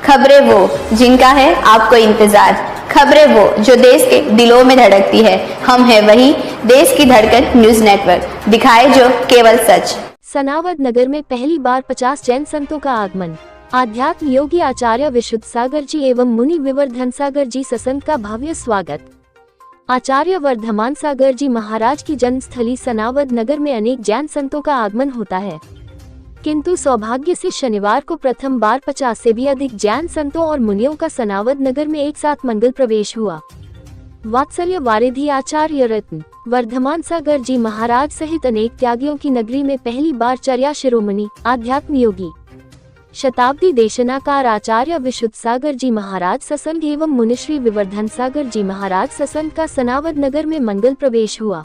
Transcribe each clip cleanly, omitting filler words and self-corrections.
खबरें वो जिनका है आपको इंतजार, खबरें वो जो देश के दिलों में धड़कती है। हम है वही देश की धड़कन न्यूज नेटवर्क, दिखाए जो केवल सच। सनावद नगर में पहली बार 50 जैन संतों का आगमन। आध्यात्म योगी आचार्य विशुद्ध सागर जी एवं मुनि विवर्धन सागर जी ससंत का भव्य स्वागत। आचार्य वर्धमान सागर जी महाराज की जन्मस्थली सनावद नगर में अनेक जैन संतों का आगमन होता है, किंतु सौभाग्य से शनिवार को प्रथम बार 50 से भी अधिक जैन संतों और मुनियों का सनावद नगर में एक साथ मंगल प्रवेश हुआ। वात्सल्य वारिधि आचार्य रत्न वर्धमान सागर जी महाराज सहित अनेक त्यागियों की नगरी में पहली बार चर्या शिरोमणि आध्यात्म योगी शताब्दी देशनाकार आचार्य विशुद्ध सागर जी महाराज ससंग एवं मुनिश्री विवर्धन सागर जी महाराज ससंग का सनावद नगर में मंगल प्रवेश हुआ।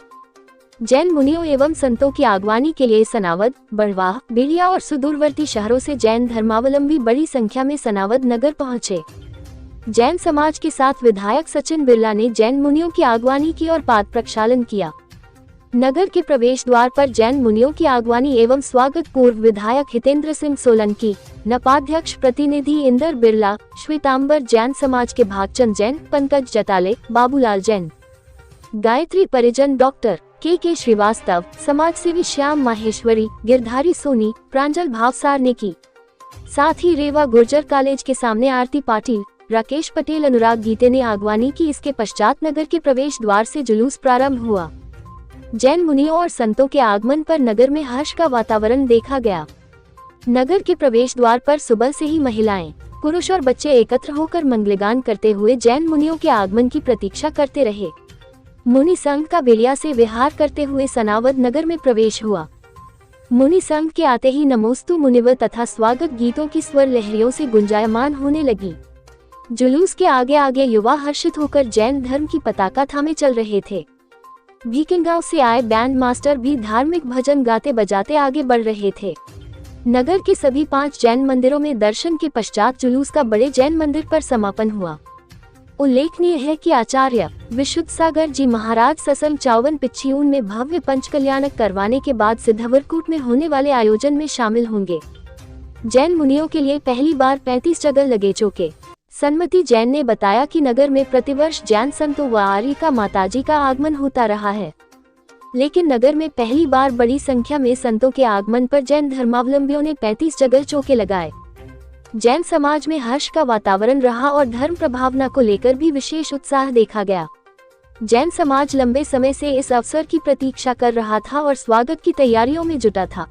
जैन मुनियों एवं संतों की आगवानी के लिए सनावद, बड़वाह, बेड़िया और सुदूरवर्ती शहरों से जैन धर्मावलंबी बड़ी संख्या में सनावद नगर पहुंचे। जैन समाज के साथ विधायक सचिन बिरला ने जैन मुनियों की आगवानी की और पाद प्रक्षालन किया। नगर के प्रवेश द्वार पर जैन मुनियों की आगवानी एवं स्वागत पूर्व विधायक हितेंद्र सिंह सोलंकी, नपाध्यक्ष प्रतिनिधि इंदर बिरला, श्वेतांबर जैन समाज के भागचंद जैन, पंकज जताले, बाबूलाल जैन, गायत्री परिजन डॉक्टर के श्रीवास्तव, समाजसेवी श्याम माहेश्वरी, गिरधारी सोनी, प्रांजल भावसार ने की। साथ ही रेवा गुर्जर कॉलेज के सामने आरती पाटिल, राकेश पटेल, अनुराग गीते ने आगवानी की। इसके पश्चात नगर के प्रवेश द्वार से जुलूस प्रारंभ हुआ। जैन मुनियों और संतों के आगमन पर नगर में हर्ष का वातावरण देखा गया। नगर के प्रवेश द्वार पर सुबह से ही महिलाएं, पुरुष और बच्चे एकत्र होकर मंगलगान करते हुए जैन मुनियों के आगमन की प्रतीक्षा करते रहे। मुनि संघ का बेड़िया से विहार करते हुए सनावद नगर में प्रवेश हुआ। मुनि संघ के आते ही नमोस्तु मुनिव तथा स्वागत गीतों की स्वर लहरियों से गुंजायमान होने लगी। जुलूस के आगे आगे युवा हर्षित होकर जैन धर्म की पताका थामे चल रहे थे। भीकंगांव से आए बैंड मास्टर भी धार्मिक भजन गाते बजाते आगे बढ़ रहे थे। नगर के सभी 5 जैन मंदिरों में दर्शन के पश्चात जुलूस का बड़े जैन मंदिर पर समापन हुआ। उल्लेखनीय है कि आचार्य विशुद्ध सागर जी महाराज ससंग 54 पिच्छियून में भव्य पंचकल्याणक करवाने के बाद सिद्धवरकूट में होने वाले आयोजन में शामिल होंगे। जैन मुनियों के लिए पहली बार 35 जगह लगे चौके। सन्मति जैन ने बताया कि नगर में प्रतिवर्ष जैन संतों व आर्यिका माताजी का आगमन होता रहा है, लेकिन नगर में पहली बार बड़ी संख्या में संतों के आगमन पर जैन धर्मावलंबियों ने 35 जगह चौके लगाए। जैन समाज में हर्ष का वातावरण रहा और धर्म प्रभावना को लेकर भी विशेष उत्साह देखा गया। जैन समाज लंबे समय से इस अवसर की प्रतीक्षा कर रहा था और स्वागत की तैयारियों में जुटा था।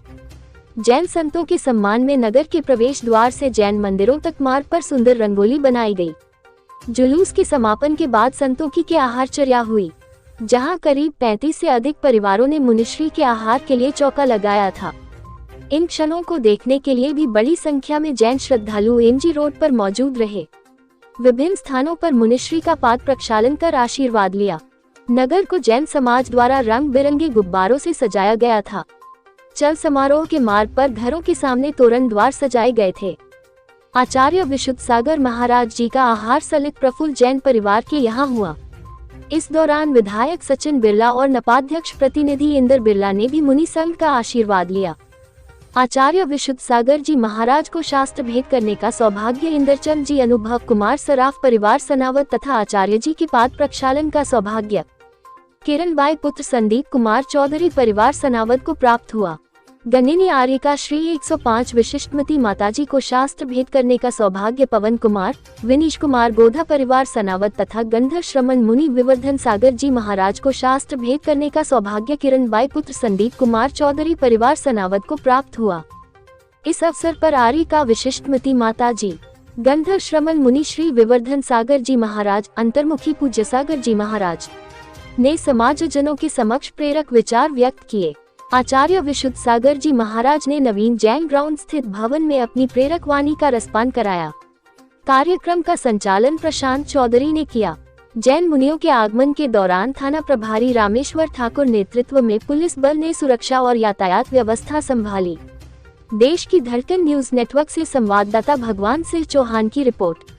जैन संतों के सम्मान में नगर के प्रवेश द्वार से जैन मंदिरों तक मार्ग पर सुंदर रंगोली बनाई गई। जुलूस के समापन के बाद संतों की आहारचर्या हुई, जहां करीब 35 से अधिक परिवारों ने मुनिश्री के आहार के लिए चौका लगाया था। इन क्षणों को देखने के लिए भी बड़ी संख्या में जैन श्रद्धालु एमजी रोड पर मौजूद रहे। विभिन्न स्थानों पर मुनिश्री का पाद प्रक्षालन कर आशीर्वाद लिया। नगर को जैन समाज द्वारा रंग बिरंगे गुब्बारों से सजाया गया था। चल समारोह के मार्ग पर घरों के सामने तोरण द्वार सजाए गए थे। आचार्य विशुद्ध सागर महाराज जी का आहार सलित प्रफुल्ल जैन परिवार के यहाँ हुआ। इस दौरान विधायक सचिन बिरला और नपाध्यक्ष प्रतिनिधि इंदर बिरला ने भी मुनि संघ का आशीर्वाद लिया। आचार्य विशुद्ध सागर जी महाराज को शास्त्र भेंट करने का सौभाग्य इंदरचंद जी, अनुभव कुमार सराफ परिवार सनावद तथा आचार्य जी के पाद प्रक्षालन का सौभाग्य किरण बाई पुत्र संदीप कुमार चौधरी परिवार सनावद को प्राप्त हुआ। गणिनी आर्यिका श्री 105 विशिष्टमती माताजी को शास्त्र भेंट करने का सौभाग्य पवन कुमार, विनीश कुमार गोधा परिवार सनावद तथा गंधर्व श्रमण मुनि विवर्धन सागर जी महाराज को शास्त्र भेंट करने का सौभाग्य किरण बाई पुत्र संदीप कुमार चौधरी परिवार सनावद को प्राप्त हुआ। इस अवसर पर आर्यिका विशिष्टमती माताजी, गंधर्व श्रमण मुनि श्री विवर्धन सागर जी महाराज, अंतर्मुखी पूज्य सागर जी महाराज ने समाजजनों के समक्ष प्रेरक विचार व्यक्त किए। आचार्य विशुद्ध सागर जी महाराज ने नवीन जैन ग्राउंड स्थित भवन में अपनी प्रेरक वाणी का रसपान कराया। कार्यक्रम का संचालन प्रशांत चौधरी ने किया। जैन मुनियों के आगमन के दौरान थाना प्रभारी रामेश्वर ठाकुर नेतृत्व में पुलिस बल ने सुरक्षा और यातायात व्यवस्था संभाली। देश की धड़कन न्यूज नेटवर्क से संवाददाता भगवान सिंह चौहान की रिपोर्ट।